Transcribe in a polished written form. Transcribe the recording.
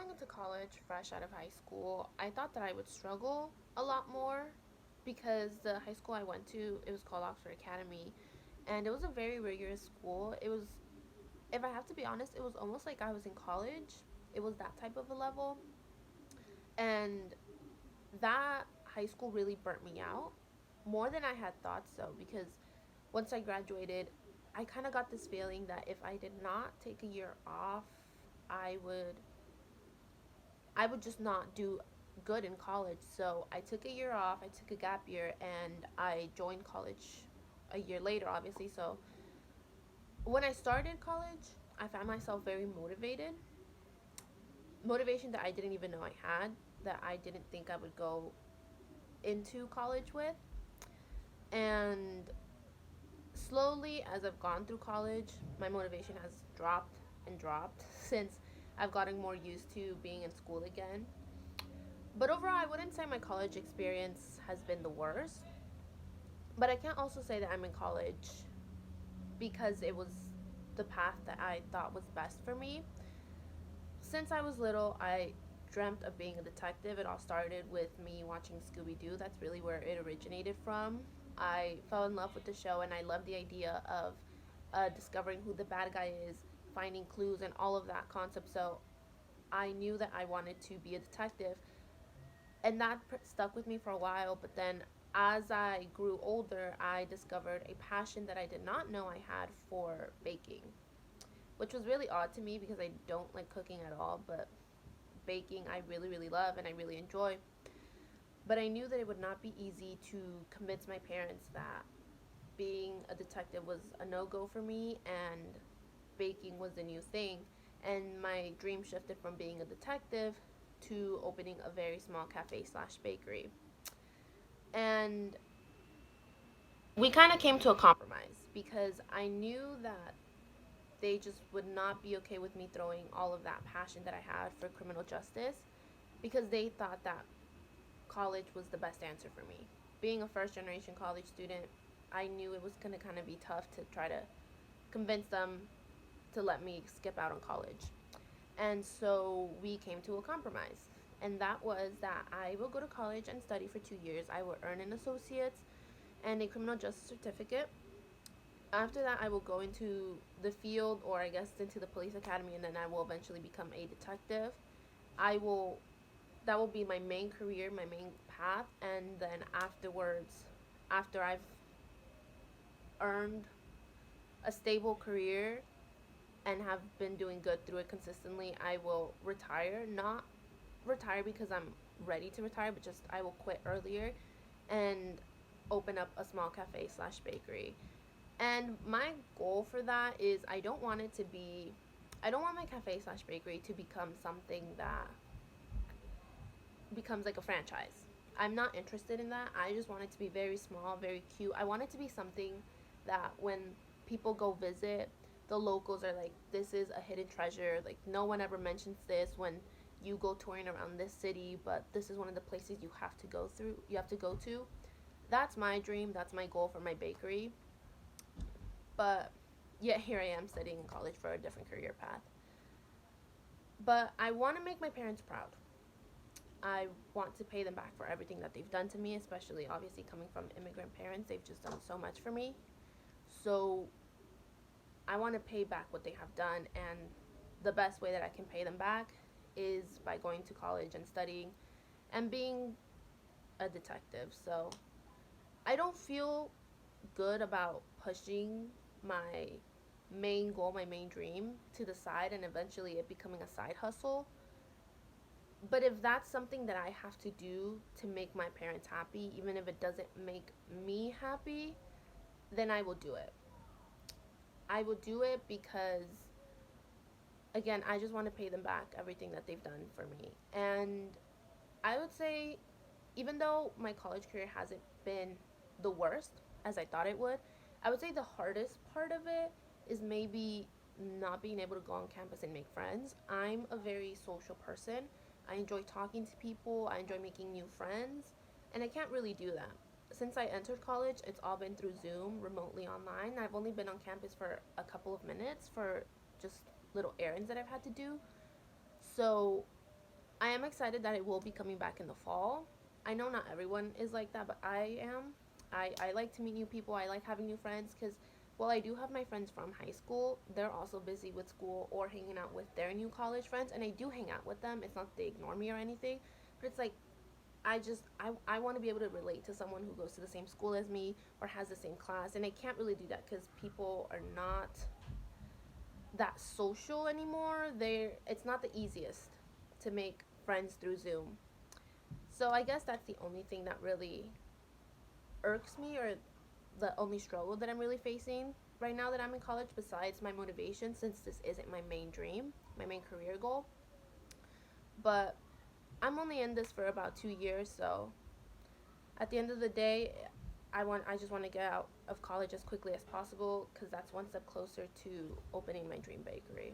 going into college fresh out of high school, I thought that I would struggle a lot more because the high school I went to, it was called Oxford Academy, and it was a very rigorous school. It was, if I have to be honest, it was almost like I was in college. It was that type of a level. And that high school really burnt me out more than I had thought so because once I graduated, I kind of got this feeling that if I did not take a year off, I would I would just not do good in college. So I took a year off, I took a gap year, and I joined college a year later, obviously. So when I started college, I found myself very motivated. Motivation that I didn't even know I had, that I didn't think I would go into college with. And slowly, as I've gone through college, my motivation has dropped and dropped since I've gotten more used to being in school again. But overall, I wouldn't say my college experience has been the worst. But I can't also say that I'm in college because it was the path that I thought was best for me. Since I was little, I dreamt of being a detective. It all started with me watching Scooby Doo. That's really where it originated from. I fell in love with the show and I love the idea of discovering who the bad guy is, finding clues, and all of that concept. So I knew that I wanted to be a detective, and that stuck with me for a while. But then as I grew older, I discovered a passion that I did not know I had for baking, which was really odd to me because I don't like cooking at all, but baking I really, really love and I really enjoy. But I knew that it would not be easy to convince my parents that being a detective was a no go for me and baking was the new thing. And my dream shifted from being a detective to opening a very small cafe slash bakery. And we kind of came to a compromise because I knew that they just would not be okay with me throwing all of that passion that I had for criminal justice because they thought that college was the best answer for me. Being a first generation college student, I knew it was going to kind of be tough to try to convince them to let me skip out on college. And so we came to a compromise. And that was that I will go to college and study for 2 years. I will earn an associate's and a criminal justice certificate. After that, I will go into the field, or I guess into the police academy, and then I will eventually become a detective. I will That will be my main career, my main path, and then afterwards, after I've earned a stable career and have been doing good through it consistently, I will retire. Not retire because I'm ready to retire, but just I will quit earlier and open up a small cafe slash bakery. And my goal for that is I don't want my cafe slash bakery to become something that becomes like a franchise. I'm not interested in that. I just want it to be very small, very cute. I want it to be something that when people go visit, the locals are like, this is a hidden treasure. Like, no one ever mentions this when you go touring around this city, but this is one of the places you have to go to. That's my dream. That's my goal for my bakery. But yet here I am studying in college for a different career path. But I want to make my parents proud. I want to pay them back for everything that they've done to me, especially obviously coming from immigrant parents. They've just done so much for me. So I want to pay back what they have done, and the best way that I can pay them back is by going to college and studying and being a detective. So I don't feel good about pushing my main goal, my main dream to the side and eventually it becoming a side hustle. But if that's something that I have to do to make my parents happy, even if it doesn't make me happy, then I will do it. I will do it because, again, I just want to pay them back everything that they've done for me. And I would say, even though my college career hasn't been the worst as I thought it would, I would say the hardest part of it is maybe not being able to go on campus and make friends. I'm a very social person. I enjoy talking to people, I enjoy making new friends, and I can't really do that. Since I entered college, it's all been through Zoom, remotely online. I've only been on campus for a couple of minutes for just little errands that I've had to do. So I am excited that it will be coming back in the fall. I know not everyone is like that, but I am. I like to meet new people. I like having new friends because while I do have my friends from high school, they're also busy with school or hanging out with their new college friends. And I do hang out with them. It's not that they ignore me or anything, but it's like I want to be able to relate to someone who goes to the same school as me or has the same class. And I can't really do that because people are not that social anymore. It's not the easiest to make friends through Zoom. So I guess that's the only thing that really irks me, or the only struggle that I'm really facing right now that I'm in college, besides my motivation, since this isn't my main dream, my main career goal. But I'm only in this for about 2 years, so at the end of the day, I just want to get out of college as quickly as possible because that's one step closer to opening my dream bakery.